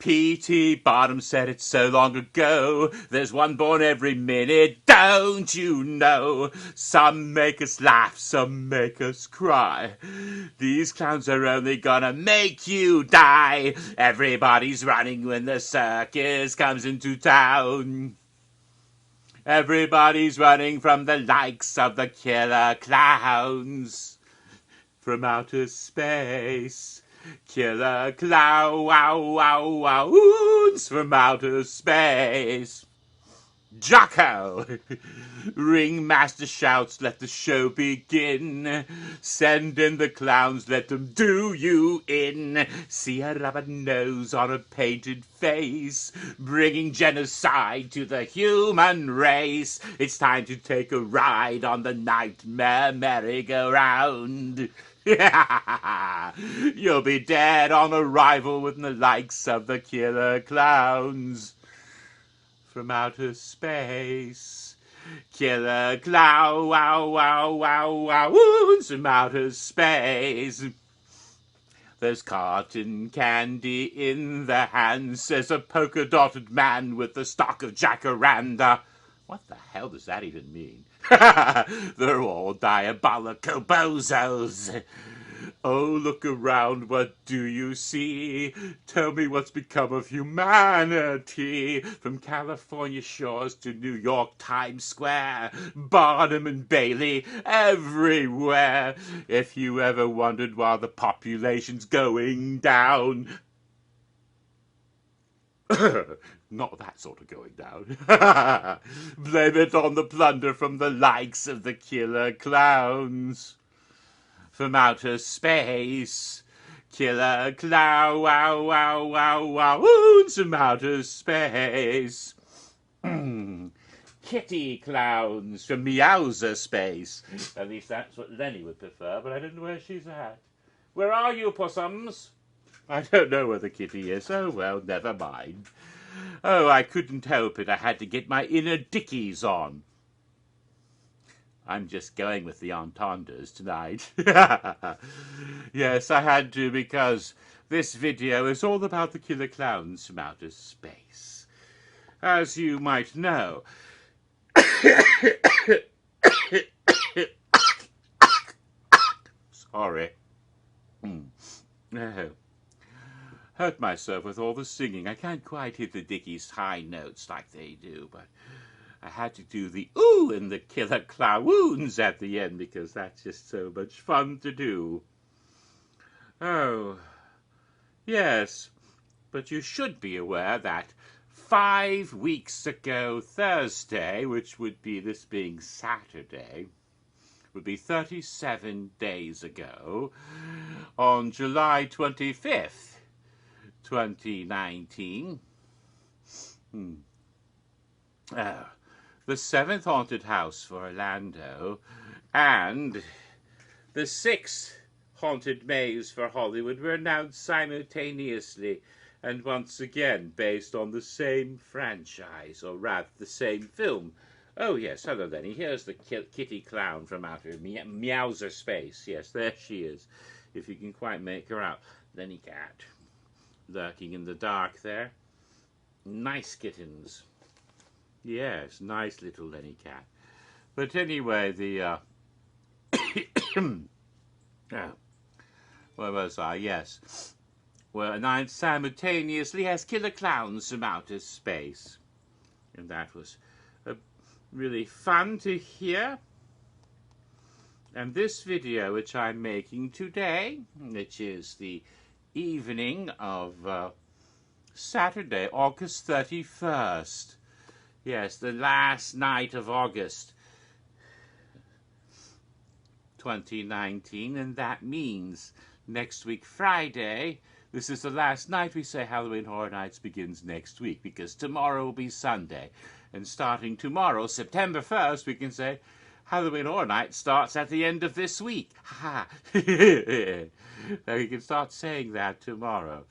P.T. Barnum said it so long ago, there's one born every minute, don't you know? Some make us laugh, some make us cry. These clowns are only gonna make you die. Everybody's running when the circus comes into town. Everybody's running from the likes of the killer clowns from outer space. Killer clown, wow, wow, wounds from outer space. Jocko! Ringmaster shouts, let the show begin. Send in the clowns, let them do you in. See a rubber nose on a painted face, bringing genocide to the human race. It's time to take a ride on the nightmare merry-go-round. You'll be dead on arrival with the likes of the killer clowns from outer space. Killer clown, wow, wow, wow, wow, wounds from outer space. There's cotton candy in the hands, says a polka-dotted man with the stock of jacaranda. What the hell does that even mean? They're all diabolical bozos. Oh, look around, what do you see? Tell me what's become of humanity. From California shores to New York Times Square, Barnum and Bailey, everywhere. If you ever wondered why the population's going down, not that sort of going down. Blame it on the plunder from the likes of the killer clowns from outer space. Killer clown, wow, wow, wow, wow, wounds from outer space. Kitty clowns from Meowser space. At least that's what Lenny would prefer, but I don't know where she's at. Where are you, possums? I don't know where the kitty is. Oh, well, never mind. Oh, I couldn't help it. I had to get my inner Dickies on. I'm just going with the entendres tonight. Yes, I had to, because this video is all about the killer clowns from outer space. As you might know, sorry. No. Hurt myself with all the singing. I can't quite hit the Dickies' high notes like they do, but I had to do the ooh and the killer clowns at the end because that's just so much fun to do. Oh, yes, but you should be aware that 5 weeks ago Thursday, which would be this being Saturday, would be 37 days ago, on July 25th, 2019. The 7th haunted house for Orlando and the 6th haunted maze for Hollywood were announced simultaneously and once again based on the same franchise, or rather the same film. Oh yes, hello Lenny, here's the kitty clown from outer Meowser space. Yes, there she is, if you can quite make her out. Lenny cat, lurking in the dark there. Nice kittens. Yes, nice little Lenny cat. But anyway, the oh, where was I? Yes. Well, announced simultaneously as killer clowns from outer space. And that was really fun to hear. And this video, which I'm making today, which is the evening of Saturday, August 31st. Yes, the last night of August 2019, and that means next week Friday, this is the last night we say Halloween Horror Nights begins next week, because tomorrow will be Sunday. And starting tomorrow, September 1st, we can say Halloween Horror Nights starts at the end of this week. Ha! Now you can start saying that tomorrow.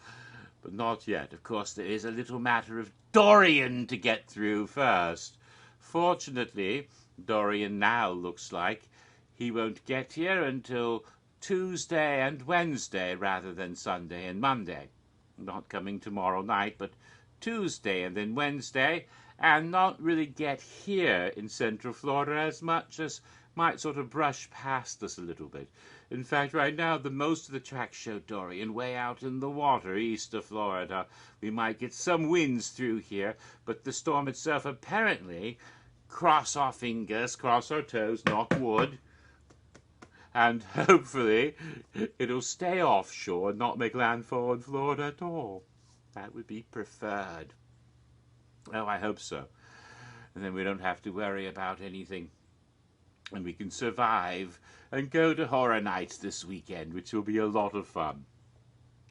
But not yet. Of course, there is a little matter of Dorian to get through first. Fortunately, Dorian now looks like he won't get here until Tuesday and Wednesday rather than Sunday and Monday. not coming tomorrow night, but Tuesday and then Wednesday, and not really get here in Central Florida as much as might sort of brush past us a little bit. In fact, right now, the most of the tracks show Dorian way out in the water east of Florida. We might get some winds through here, but the storm itself apparently, cross our fingers, cross our toes, knock wood, and hopefully it'll stay offshore and not make landfall in Florida at all. That would be preferred. Oh, I hope so. And then we don't have to worry about anything. And we can survive and go to Horror Nights this weekend, which will be a lot of fun.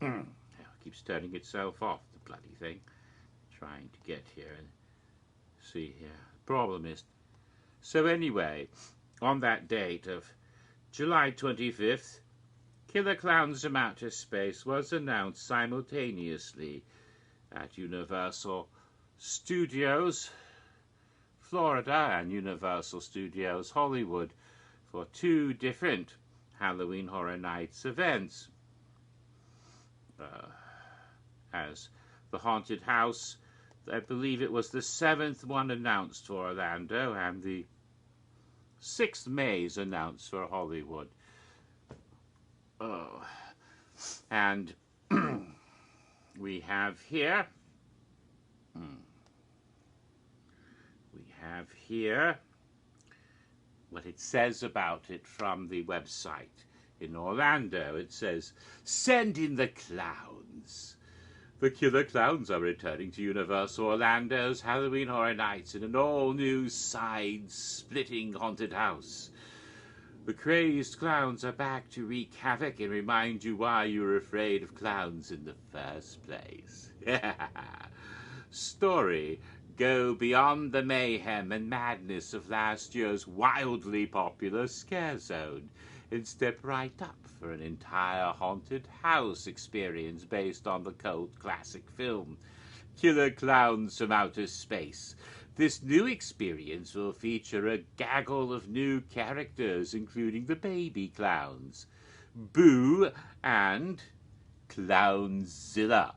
It keeps turning itself off, the bloody thing. Trying to get here and see here. The problem is... So anyway, on that date of July 25th, Killer Clowns from Outer Space was announced simultaneously at Universal Studios Florida and Universal Studios Hollywood for 2 different Halloween Horror Nights events. As the Haunted House, I believe it was the 7th one announced for Orlando, and the 6th May's announced for Hollywood. And we have here what it says about it from the website. In Orlando, it says, "Send in the clowns. The Killer Clowns are returning to Universal Orlando's Halloween Horror Nights in an all-new side-splitting haunted house. The crazed clowns are back to wreak havoc and remind you why you were afraid of clowns in the first place." Story: go beyond the mayhem and madness of last year's wildly popular Scare Zone and step right up for an entire haunted house experience based on the cult classic film Killer Clowns from Outer Space. This new experience will feature a gaggle of new characters, including the baby clowns, Boo and Clownzilla.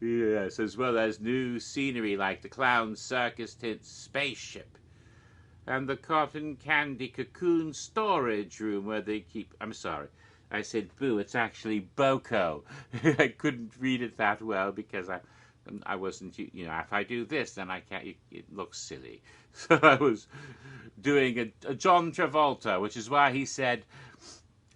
Yes, as well as new scenery like the Clown Circus tent spaceship and the cotton candy cocoon storage room where they keep... I'm sorry, I said Boo. It's actually Boko. I couldn't read it that well because I wasn't, if I do this, then I can't, it looks silly. So I was doing a John Travolta, which is why he said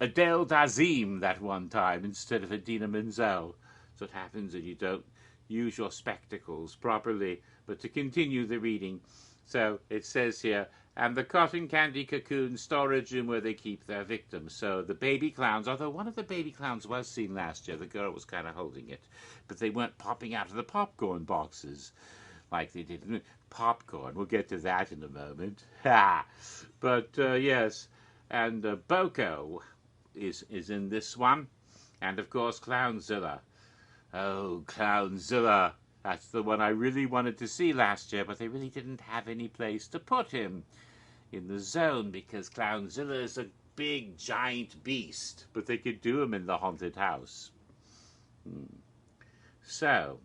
Adele Dazeem that one time instead of Idina Menzel. So it happens that you don't use your spectacles properly. But to continue the reading, so it says here, and the cotton candy cocoon storage room where they keep their victims. So the baby clowns, although one of the baby clowns was seen last year, the girl was kind of holding it, but they weren't popping out of the popcorn boxes like they did. Popcorn, we'll get to that in a moment. But yes, and Boko is in this one, and of course Clownzilla. Oh, Clownzilla. That's the one I really wanted to see last year, but they really didn't have any place to put him in the zone because Clownzilla is a big, giant beast, but they could do him in the haunted house. So,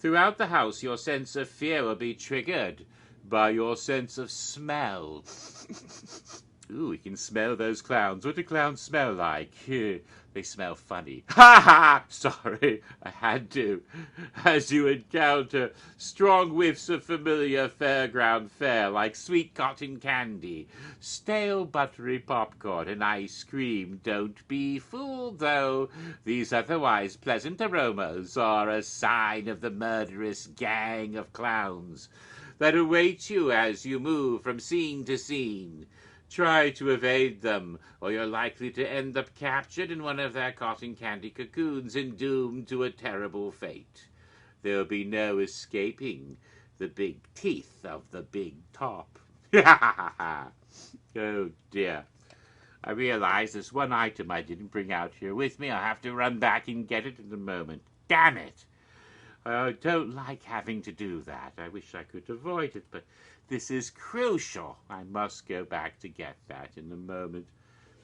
throughout the house, your sense of fear will be triggered by your sense of smell. Ooh, we can smell those clowns. What do clowns smell like? They smell funny. Ha ha! Sorry, I had to. As you encounter strong whiffs of familiar fairground fare like sweet cotton candy, stale buttery popcorn, and ice cream. Don't be fooled, though. These otherwise pleasant aromas are a sign of the murderous gang of clowns that await you as you move from scene to scene. Try to evade them, or you're likely to end up captured in one of their cotton candy cocoons and doomed to a terrible fate. There'll be no escaping the big teeth of the big top. Oh dear. I realize there's one item I didn't bring out here with me. I'll have to run back and get it in a moment. Damn it! I don't like having to do that. I wish I could avoid it, but this is crucial. I must go back to get that in a moment.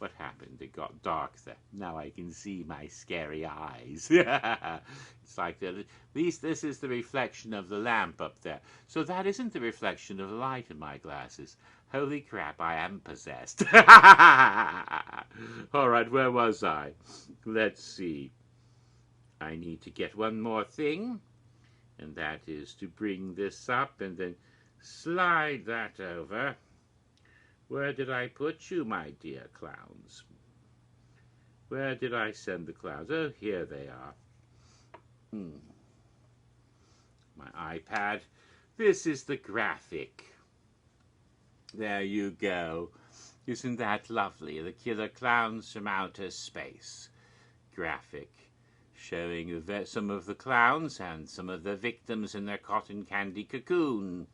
What happened? It got dark there. Now I can see my scary eyes. It's like at least this is the reflection of the lamp up there. So that isn't the reflection of the light in my glasses. Holy crap, I am possessed. All right, where was I? Let's see. I need to get one more thing, and that is to bring this up and then slide that over. Where did I put you, my dear clowns? Where did I send the clowns? Oh, here they are. My iPad. This is the graphic. There you go. Isn't that lovely? The Killer Clowns from Outer Space graphic, showing some of the clowns and some of the victims in their cotton candy cocoon.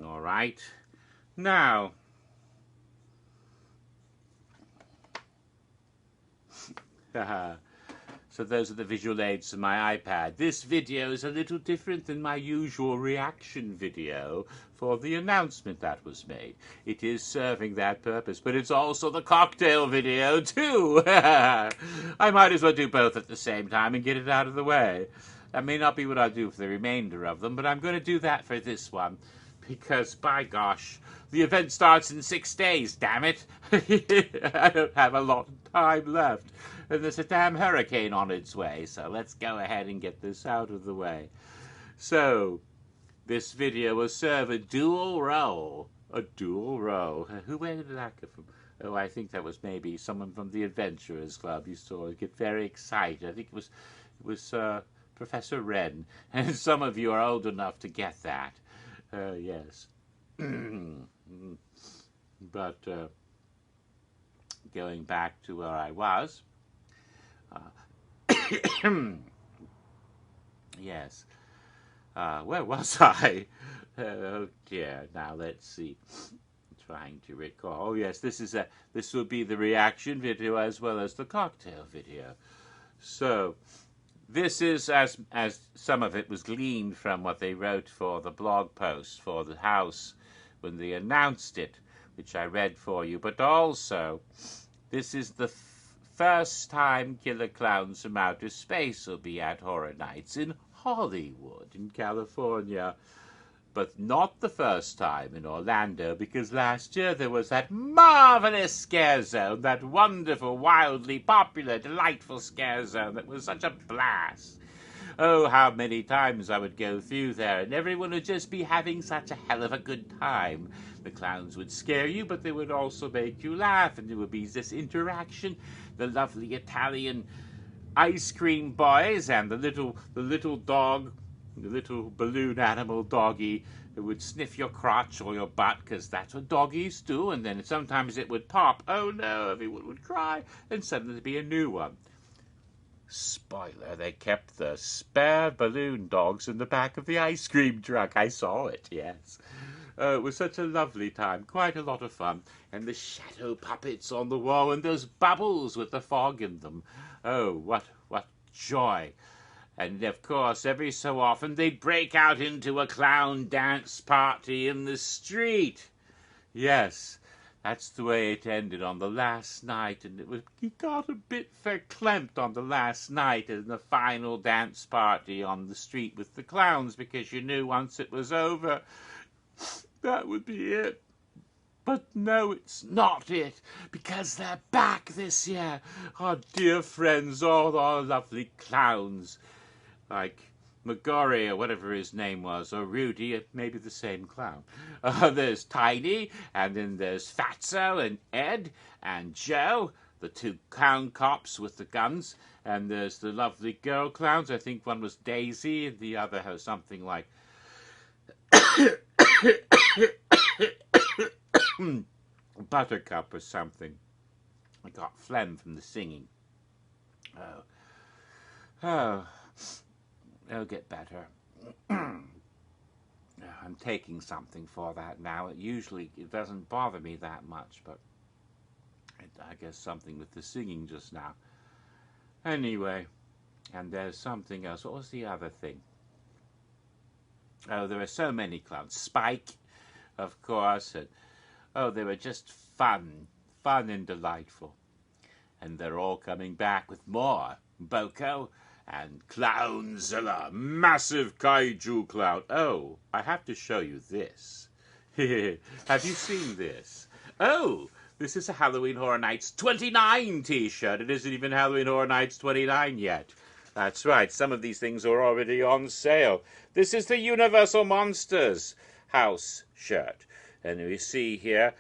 All right. Now, so those are the visual aids to my iPad. This video is a little different than my usual reaction video for the announcement that was made. It is serving that purpose, but it's also the cocktail video too. I might as well do both at the same time and get it out of the way. That may not be what I'll do for the remainder of them, but I'm going to do that for this one. Because, by gosh, the event starts in 6 days, damn it. I don't have a lot of time left. And there's a damn hurricane on its way, so let's go ahead and get this out of the way. So, this video will serve a dual role. A dual role. Where did that come from? Oh, I think that was maybe someone from the Adventurers Club. You saw it get very excited. I think it was Professor Wren. And some of you are old enough to get that. Yes. But going back to where I was, yes. Where was I? Oh dear. Now let's see. Trying to recall. Oh yes, this will be the reaction video as well as the cocktail video. So this is, as some of it was gleaned from what they wrote for the blog post for the house when they announced it, which I read for you. But also, this is the first time Killer Clowns from Outer Space will be at Horror Nights in Hollywood, in California. But not the first time in Orlando, because last year there was that marvelous Scare Zone, that wonderful, wildly popular, delightful Scare Zone that was such a blast. Oh, how many times I would go through there, and everyone would just be having such a hell of a good time. The clowns would scare you, but they would also make you laugh, and there would be this interaction. The lovely Italian ice cream boys and the little dog, the little balloon animal doggy, who would sniff your crotch or your butt, because that's what doggies do, and then sometimes it would pop. Oh no, everyone would cry, and suddenly there'd be a new one. Spoiler, they kept the spare balloon dogs in the back of the ice cream truck. I saw it, yes. It was such a lovely time, quite a lot of fun. And the shadow puppets on the wall, and those bubbles with the fog in them. Oh, what joy. And, of course, every so often they'd break out into a clown dance party in the street. Yes, that's the way it ended on the last night, and it got a bit verklempt on the last night in the final dance party on the street with the clowns, because you knew once it was over, that would be it. But no, it's not it, because they're back this year. Our dear friends, all our lovely clowns, like McGorry or whatever his name was, or Rudy, maybe the same clown. There's Tiny, and then there's Fatso and Ed and Joe, the two clown cops with the guns, and there's the lovely girl clowns. I think one was Daisy, and the other has something like Buttercup or something. I got phlegm from the singing. Oh, it'll get better. I'm taking something for that now. It doesn't bother me that much, but I guess something with the singing just now. Anyway, and there's something else. What was the other thing? Oh, there are so many clowns. Spike, of course, and oh, they were just fun fun and delightful. And they're all coming back with more. Boko and Clownzilla, massive kaiju clown. Oh, I have to show you this. Have you seen this? Oh, this is a Halloween Horror Nights 29 t-shirt. It isn't even Halloween Horror Nights 29 yet. That's right, some of these things are already on sale. This is the Universal Monsters house shirt. And we see here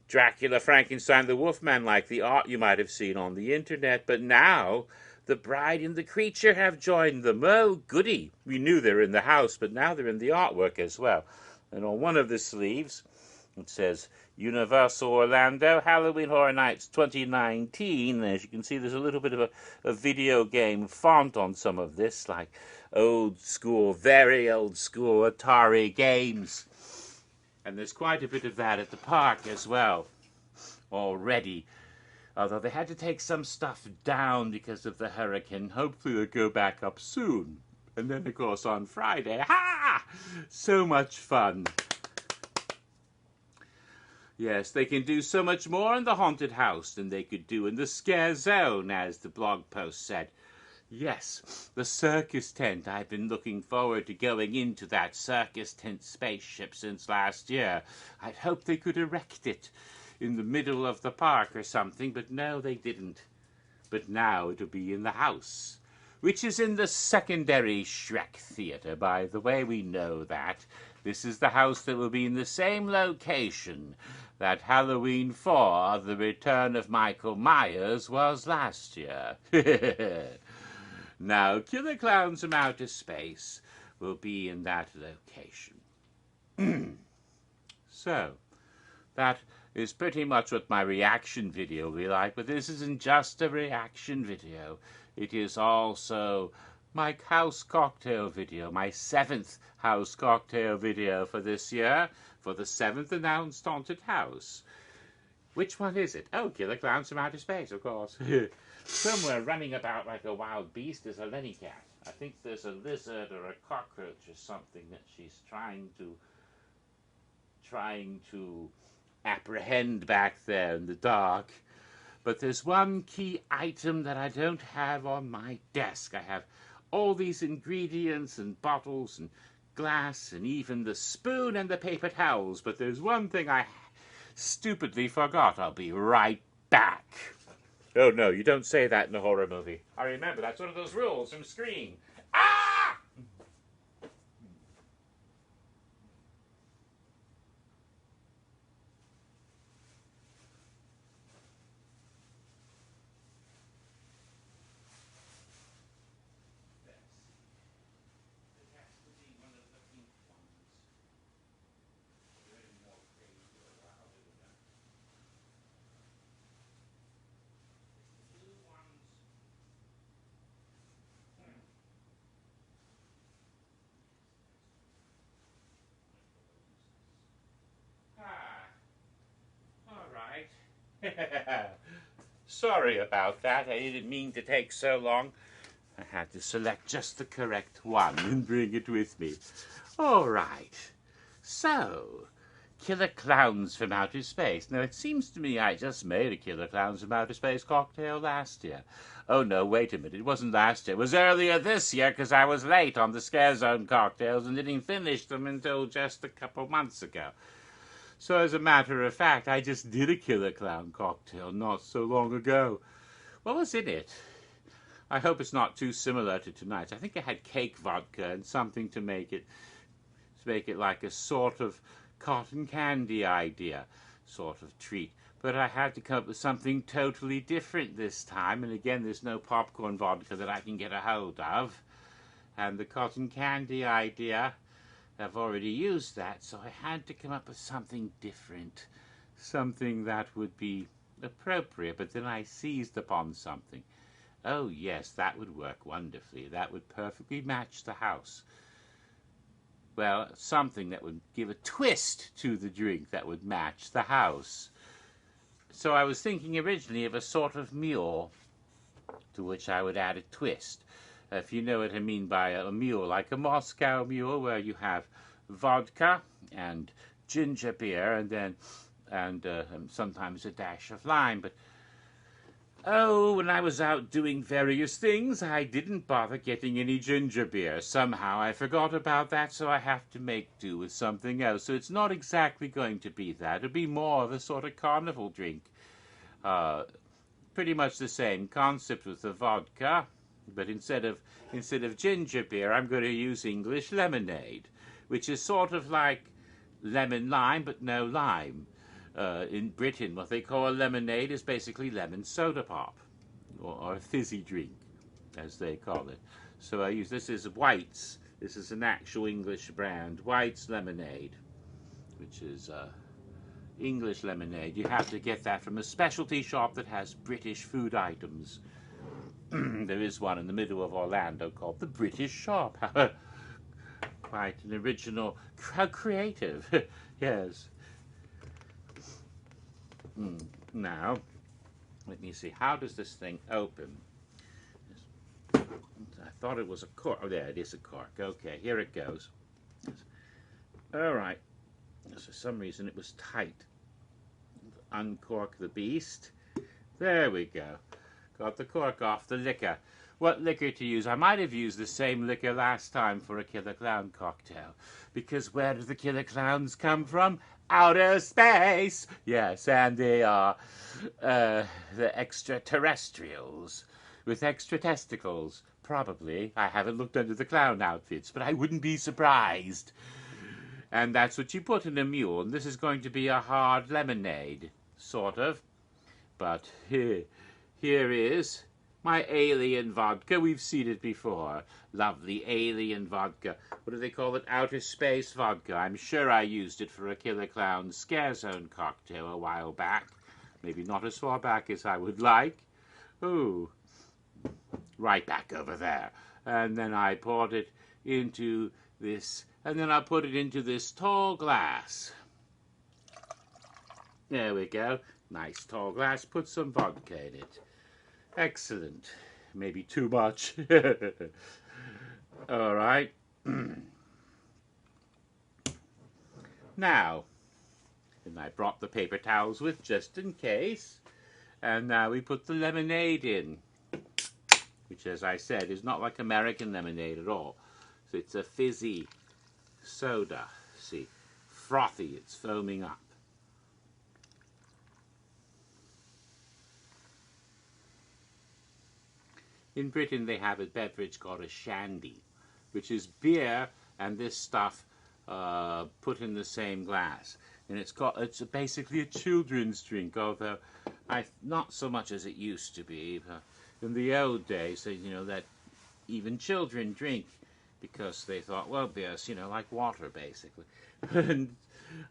Dracula, Frankenstein, the Wolfman, like the art you might have seen on the internet. But now the bride and the creature have joined them. Oh, goody. We knew they were in the house, but now they're in the artwork as well. And on one of the sleeves, it says Universal Orlando Halloween Horror Nights 2019. As you can see, there's a little bit of a video game font on some of this, like old school, very old school Atari games. And there's quite a bit of that at the park as well already. Although they had to take some stuff down because of the hurricane. Hopefully they'll go back up soon. And then, of course, on Friday, ha! So much fun. Yes, they can do so much more in the haunted house than they could do in the scare zone, as the blog post said. Yes, the circus tent. I've been looking forward to going into that circus tent spaceship since last year. I'd hoped they could erect it in the middle of the park or something, but no, they didn't. But now it'll be in the house, which is in the secondary Shrek Theatre. By the way, we know that. This is the house that will be in the same location that Halloween 4, The Return of Michael Myers, was last year. Now, Killer Clowns from Outer Space will be in that location. So, that is pretty much what my reaction video will be like, but this isn't just a reaction video. It is also my house cocktail video, my 7th house cocktail video for this year, for the 7th announced haunted house. Which one is it? Oh, Killer Clowns from Outer Space, of course. Somewhere running about like a wild beast is a Lenny cat. I think there's a lizard or a cockroach or something that she's trying to apprehend back there in the dark. But there's one key item that I don't have on my desk. I have all these ingredients and bottles and glass and even the spoon and the paper towels. But there's one thing I stupidly forgot. I'll be right back. Oh, no, you don't say that in a horror movie. I remember, that's one of those rules from Scream. Ah! Sorry about that. I didn't mean to take so long. I had to select just the correct one and bring it with me. All right. So, Killer Clowns from Outer Space. Now, it seems to me I just made a Killer Clowns from Outer Space cocktail last year. Oh, no, wait a minute. It wasn't last year. It was earlier this year because I was late on the Scare Zone cocktails and didn't finish them until just a couple months ago. So as a matter of fact, I just did a Killer Clown cocktail not so long ago. What was in it? I hope it's not too similar to tonight's. I think I had cake vodka and something to make it like a sort of cotton candy idea, sort of treat. But I had to come up with something totally different this time. And again, there's no popcorn vodka that I can get a hold of. And the cotton candy idea, I've already used that, so I had to come up with something different, something that would be appropriate, but then I seized upon something. Oh yes, that would work wonderfully. That would perfectly match the house. Well, something that would give a twist to the drink that would match the house. So I was thinking originally of a sort of mule to which I would add a twist. If you know what I mean by a mule, like a Moscow mule, where you have vodka and ginger beer and then and sometimes a dash of lime. But oh, when I was out doing various things, I didn't bother getting any ginger beer. Somehow I forgot about that, so I have to make do with something else. So it's not exactly going to be that. It'll be more of a sort of carnival drink. Pretty much the same concept with the vodka, but instead of ginger beer, I'm going to use English lemonade, which is sort of like lemon lime, but no lime. In Britain, what they call a lemonade is basically lemon soda pop, or a fizzy drink, as they call it. So I use, this is White's. This is an actual English brand, White's Lemonade, which is English lemonade. You have to get that from a specialty shop that has British food items. There is one in the middle of Orlando called the British Shop. Quite an original, how creative. Yes. Now, let me see. How does this thing open? I thought it was a cork. Oh, there it is, a cork. Okay, here it goes. All right. For some reason it was tight. Uncork the beast. There we go. Got the cork off the liquor. What liquor to use? I might have used the same liquor last time for a Killer Clown cocktail. Because where do the Killer Clowns come from? Outer space! Yes, and they are the extraterrestrials with extra testicles. Probably. I haven't looked under the clown outfits, but I wouldn't be surprised. And that's what you put in a mule. And this is going to be a hard lemonade, sort of. But here is my alien vodka. We've seen it before. Lovely alien vodka. What do they call it? Outer space vodka. I'm sure I used it for a Killer Clown Scare Zone cocktail a while back. Maybe not as far back as I would like. Ooh. Right back over there. And then I poured it into this, and then I put it into this tall glass. There we go. Nice tall glass. Put some vodka in it. Excellent. Maybe too much. All right. Now, and I brought the paper towels with just in case. And now we put the lemonade in, which, as I said, is not like American lemonade at all. So it's a fizzy soda. See, frothy, it's foaming up. In Britain, they have a beverage called a shandy, which is beer and this stuff put in the same glass. And it's basically a children's drink, although not so much as it used to be. In the old days, you know, that even children drink because they thought, well, beer's, you know, like water, basically. And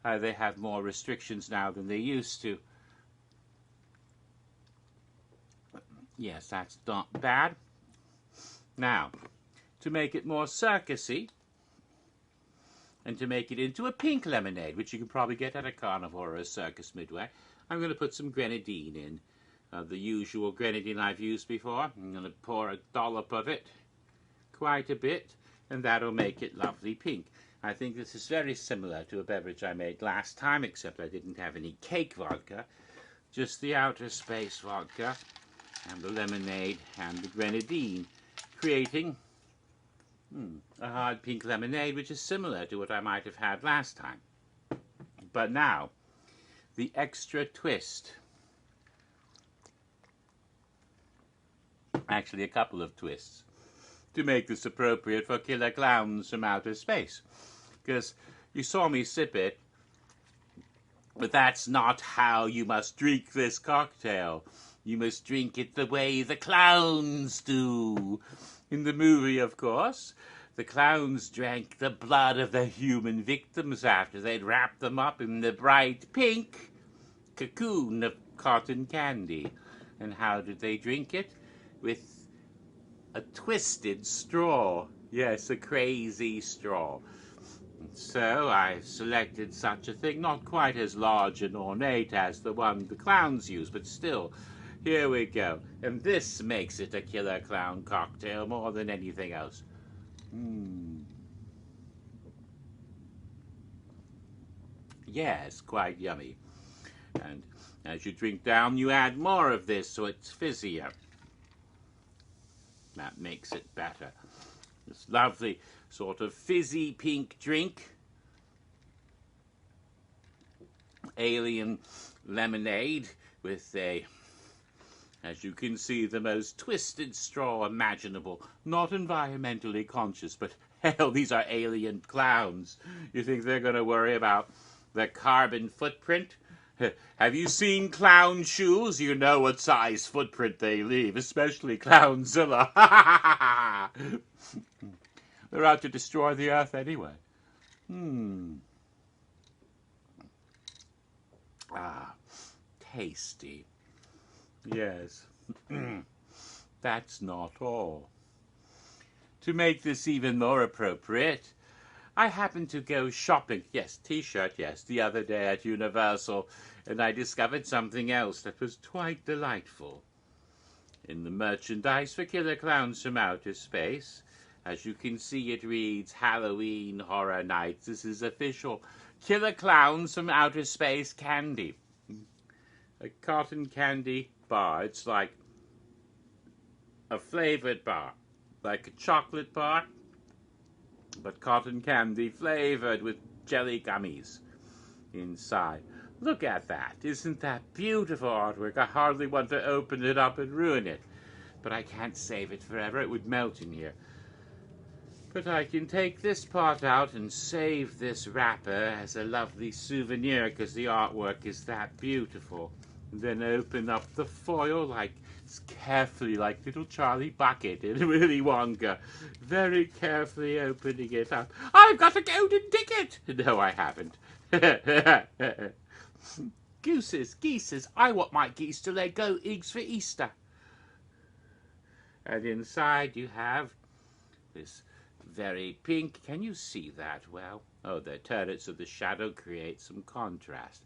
they have more restrictions now than they used to. Yes, that's not bad. Now, to make it more circusy, and to make it into a pink lemonade, which you can probably get at a carnival or a circus midway, I'm going to put some grenadine in. The usual grenadine I've used before. I'm going to pour a dollop of it, quite a bit, and that'll make it lovely pink. I think this is very similar to a beverage I made last time, except I didn't have any cake vodka, just the outer space vodka, and the lemonade, and the grenadine, creating a hard pink lemonade, which is similar to what I might have had last time. But now, the extra twist. Actually, a couple of twists to make this appropriate for Killer Clowns from Outer Space. Because you saw me sip it, but that's not how you must drink this cocktail. You must drink it the way the clowns do. In the movie, of course, the clowns drank the blood of the human victims after they'd wrapped them up in the bright pink cocoon of cotton candy. And how did they drink it? With a twisted straw. Yes, a crazy straw. So I selected such a thing, not quite as large and ornate as the one the clowns use, but still, here we go. And this makes it a Killer Clown cocktail more than anything else. Yes, quite yummy. And as you drink down, you add more of this so it's fizzier. That makes it better. This lovely sort of fizzy pink drink. Alien lemonade with a, as you can see, the most twisted straw imaginable. Not environmentally conscious, but hell, these are alien clowns. You think they're going to worry about the carbon footprint? Have you seen clown shoes? You know what size footprint they leave, especially Clownzilla. They're out to destroy the earth anyway. Ah, tasty. Yes. That's not all. To make this even more appropriate, I happened to go shopping, yes, t-shirt, yes, the other day at Universal, and I discovered something else that was quite delightful. In the merchandise for Killer Clowns from Outer Space, as you can see, it reads Halloween Horror Nights. This is official Killer Clowns from Outer Space candy. A cotton candy bar. It's like a flavored bar, like a chocolate bar, but cotton candy flavored with jelly gummies inside. Look at that. Isn't that beautiful artwork? I hardly want to open it up and ruin it, but I can't save it forever. It would melt in here. But I can take this part out and save this wrapper as a lovely souvenir because the artwork is that beautiful. And then open up the foil carefully, like little Charlie Bucket in Willy Wonka. Very carefully opening it up. I've got a golden ticket! No, I haven't. Geeses. I want my geese to lay goat eggs for Easter. And inside you have this very pink. Can you see that well? Oh, the turrets of the shadow create some contrast.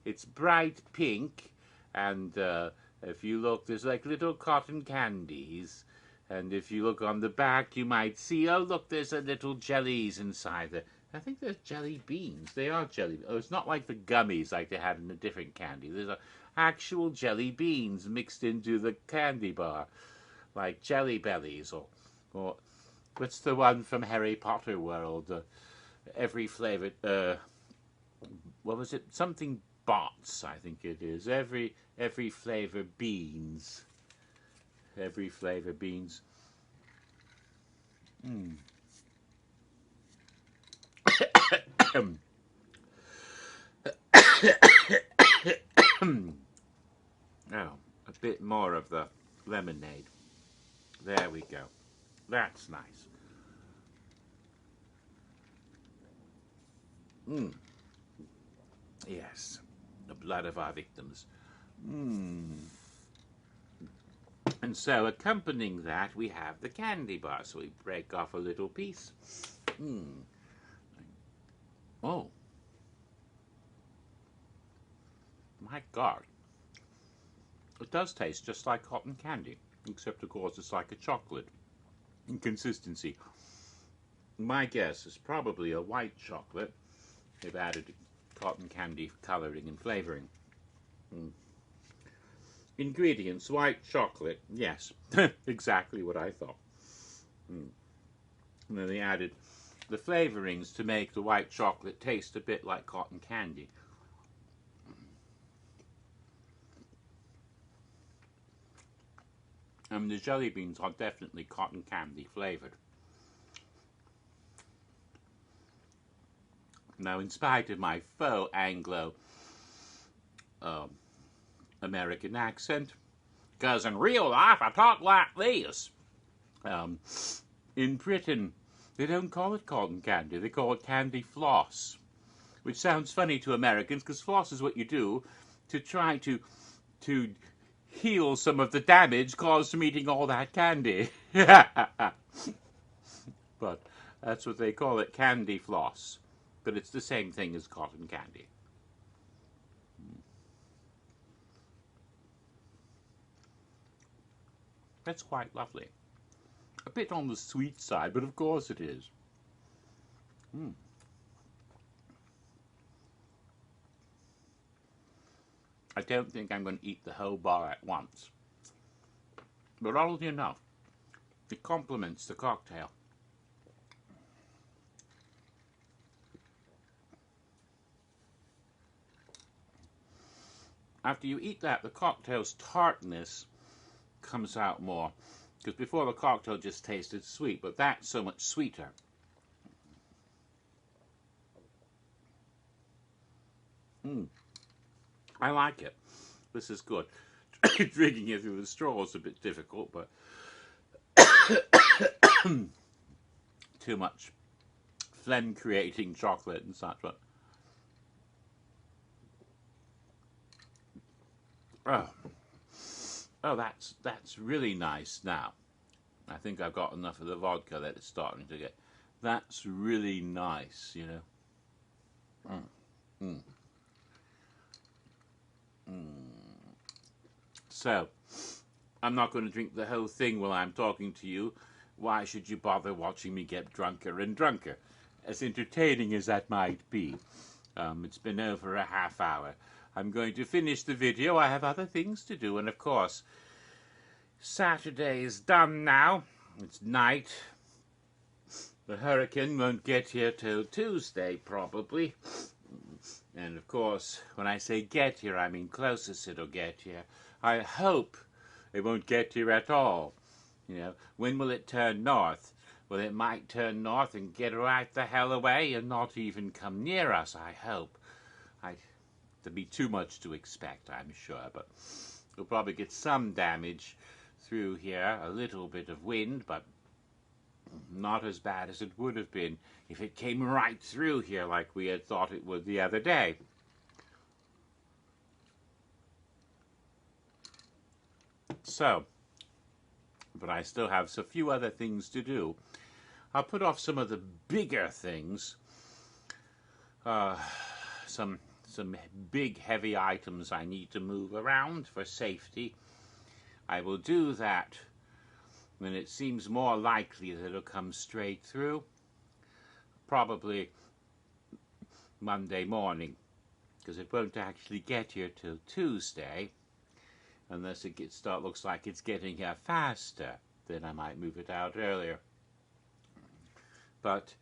It's bright pink, and if you look, there's like little cotton candies. And if you look on the back, you might see, oh, look, there's a little jellies inside there. I think there's jelly beans. They are jelly. Oh, it's not like the gummies like they had in a different candy. There's actual jelly beans mixed into the candy bar, like Jelly Bellies or what's the one from Harry Potter World? Every flavored, what was it? Something bots, I think it is. Every flavor beans. Every flavor beans. Oh, a bit more of the lemonade. There we go. That's nice. Yes, the blood of our victims. And so, accompanying that, we have the candy bar. So we break off a little piece. Oh. My God. It does taste just like cotton candy, except, of course, it's like a chocolate in consistency. My guess is probably a white chocolate. They've added cotton candy coloring and flavoring. Ingredients: white chocolate. Yes, exactly what I thought. And then they added the flavorings to make the white chocolate taste a bit like cotton candy. The jelly beans are definitely cotton candy flavored. Now, in spite of my faux Anglo American accent, because in real life I talk like this, in Britain they don't call it cotton candy, they call it candy floss, which sounds funny to Americans because floss is what you do to try to heal some of the damage caused from eating all that candy. But that's what they call it, candy floss. But it's the same thing as cotton candy. That's quite lovely. A bit on the sweet side, but of course it is. I don't think I'm going to eat the whole bar at once. But oddly enough, it complements the cocktail. After you eat that, the cocktail's tartness comes out more. Because before the cocktail just tasted sweet, but that's so much sweeter. I like it. This is good. Drinking it through the straw is a bit difficult, but too much phlegm creating chocolate and such. But oh, that's really nice now. I think I've got enough of the vodka that it's starting to get. That's really nice, you know. So, I'm not going to drink the whole thing while I'm talking to you. Why should you bother watching me get drunker and drunker? As entertaining as that might be. It's been over a half hour. I'm going to finish the video. I have other things to do, and of course, Saturday is done now. It's night. The hurricane won't get here till Tuesday, probably. And of course, when I say get here, I mean closest it'll get here. I hope it won't get here at all. You know, when will it turn north? Well, it might turn north and get right the hell away and not even come near us, I hope. There'd be too much to expect, I'm sure, but we'll probably get some damage through here, a little bit of wind, but not as bad as it would have been if it came right through here like we had thought it would the other day. So, but I still have a few other things to do. I'll put off some of the bigger things, some big heavy items I need to move around for safety. I will do that when it seems more likely that it'll come straight through, probably Monday morning, because it won't actually get here till Tuesday, unless it looks like it's getting here faster. Then I might move it out earlier. But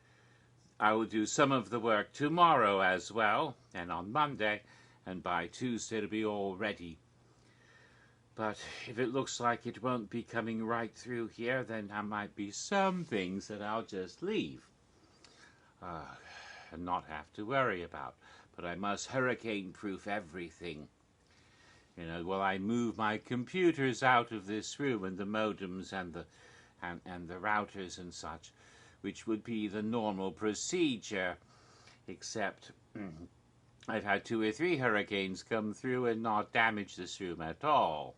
I will do some of the work tomorrow as well, and on Monday, and by Tuesday it'll be all ready. But if it looks like it won't be coming right through here, then there might be some things that I'll just leave and not have to worry about. But I must hurricane-proof everything. You know, while I move my computers out of this room and the modems and the routers and such, which would be the normal procedure, except I've had 2 or 3 hurricanes come through and not damage this room at all.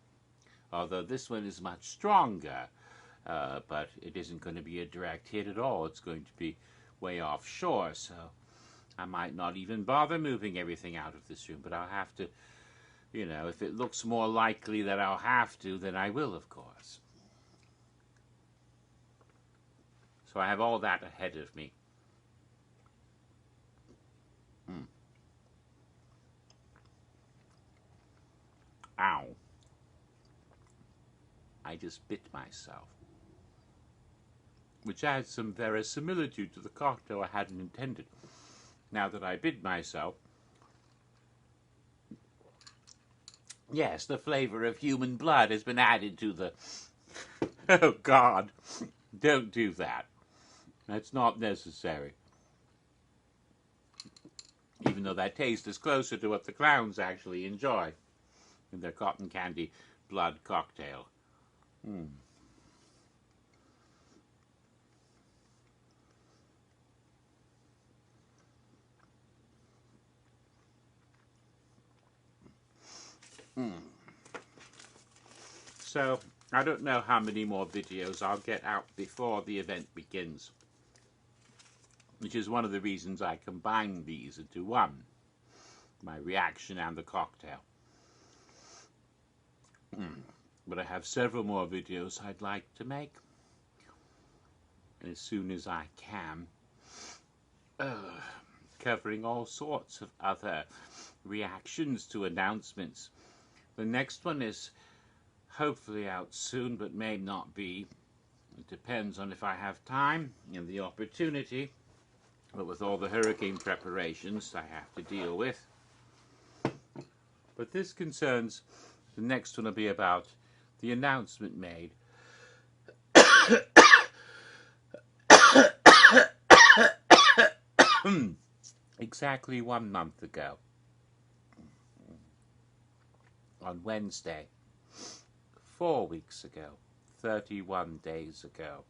Although this one is much stronger, but it isn't going to be a direct hit at all. It's going to be way offshore, so I might not even bother moving everything out of this room, but I'll have to, you know, if it looks more likely that I'll have to, then I will, of course. So I have all that ahead of me. Ow. I just bit myself, which adds some verisimilitude to the cocktail I hadn't intended. Now that I bit myself, yes, the flavor of human blood has been added to the... Oh, God, don't do that. That's not necessary. Even though that taste is closer to what the clowns actually enjoy in their cotton candy blood cocktail. So, I don't know how many more videos I'll get out before the event begins, which is one of the reasons I combine these into one, my reaction and the cocktail. But I have several more videos I'd like to make, as soon as I can, covering all sorts of other reactions to announcements The next one is hopefully out soon, but may not be. It depends on if I have time and the opportunity, but with all the hurricane preparations I have to deal with. But this concerns, the next one will be about the announcement made exactly 1 month ago, on Wednesday, 4 weeks ago, 31 days ago.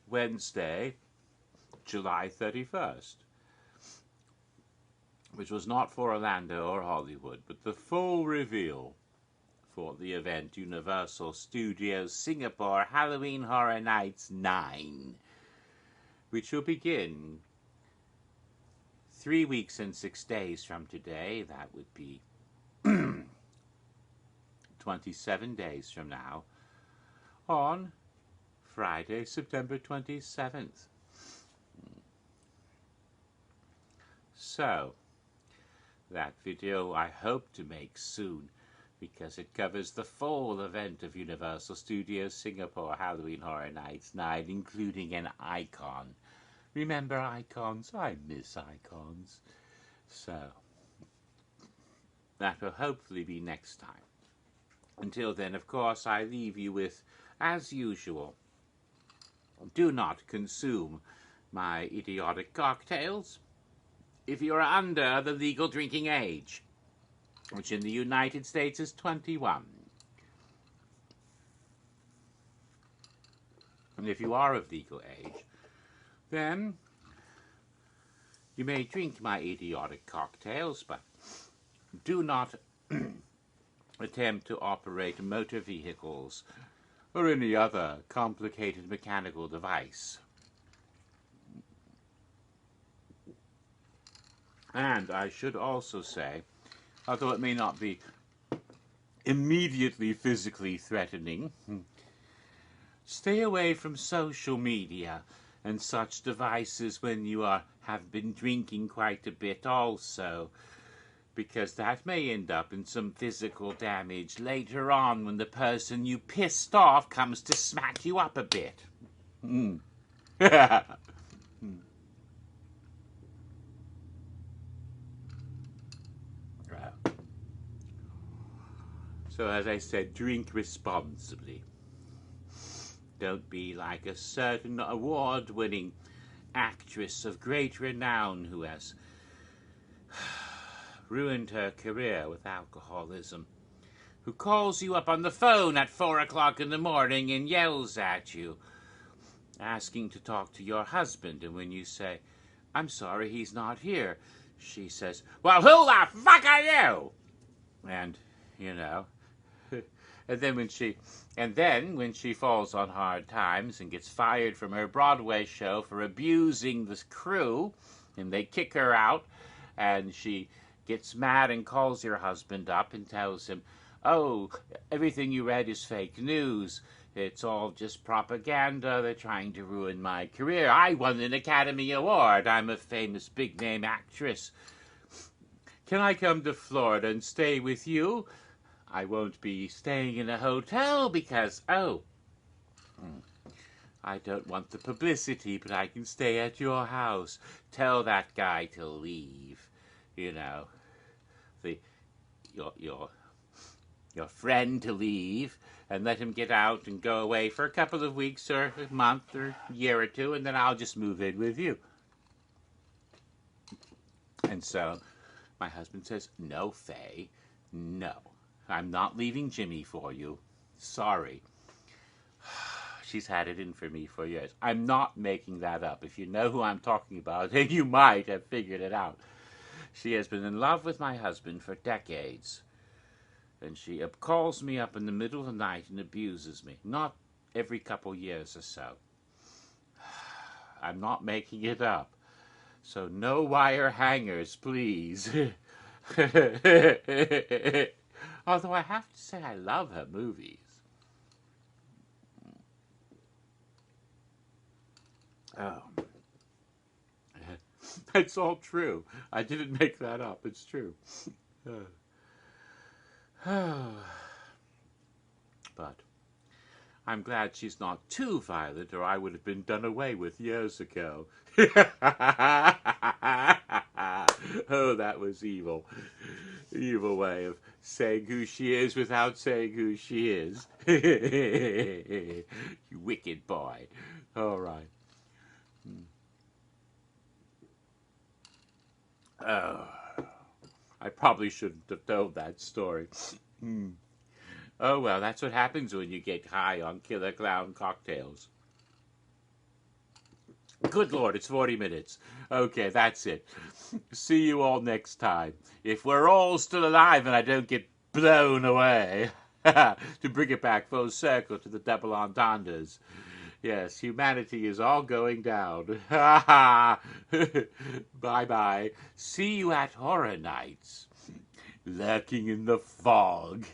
Wednesday, July 31st, which was not for Orlando or Hollywood, but the full reveal for the event Universal Studios Singapore Halloween Horror Nights 9, which will begin 3 weeks and 6 days from today. That would be 27 days from now, on Friday, September 27th. So, that video I hope to make soon, because it covers the full event of Universal Studios Singapore Halloween Horror Nights 9, including an icon. Remember icons? I miss icons. So, that will hopefully be next time. Until then, of course, I leave you with, as usual, do not consume my idiotic cocktails if you are under the legal drinking age, which in the United States is 21. And if you are of legal age, then you may drink my idiotic cocktails, but do not attempt to operate motor vehicles or any other complicated mechanical device. And I should also say, although it may not be immediately physically threatening, stay away from social media and such devices when you have been drinking quite a bit also, because that may end up in some physical damage later on when the person you pissed off comes to smack you up a bit. So as I said, drink responsibly. Don't be like a certain award-winning actress of great renown who has ruined her career with alcoholism, who calls you up on the phone at 4 o'clock in the morning and yells at you, asking to talk to your husband, and when you say, "I'm sorry, he's not here," she says, "Well, who the fuck are you?" And, you know, and then when she falls on hard times and gets fired from her Broadway show for abusing the crew, and they kick her out, and she gets mad and calls your husband up and tells him, "Oh, everything you read is fake news. It's all just propaganda. They're trying to ruin my career. I won an Academy Award. I'm a famous big-name actress. Can I come to Florida and stay with you? I won't be staying in a hotel because, I don't want the publicity, but I can stay at your house. Tell that guy to leave. You know, your friend to leave, and let him get out and go away for a couple of weeks or a month or a year or two, and then I'll just move in with you." And so my husband says, "No, Faye, no. I'm not leaving Jimmy for you. Sorry." She's had it in for me for years. I'm not making that up. If you know who I'm talking about, then you might have figured it out. She has been in love with my husband for decades. And she calls me up in the middle of the night and abuses me. Not every couple years or so. I'm not making it up. So no wire hangers, please. Although I have to say I love her movies. Oh. That's all true. I didn't make that up. It's true. But I'm glad she's not too violent, or I would have been done away with years ago. Oh, that was evil. Evil way of saying who she is without saying who she is. You wicked boy. All right. Oh, I probably shouldn't have told that story. Oh, well, that's what happens when you get high on Killer Clown cocktails. Good Lord, it's 40 minutes. Okay, that's it. See you all next time. If we're all still alive and I don't get blown away, to bring it back full circle to the double entendres. Yes, humanity is all going down. Bye-bye. See you at Horror Nights. Lurking in the fog.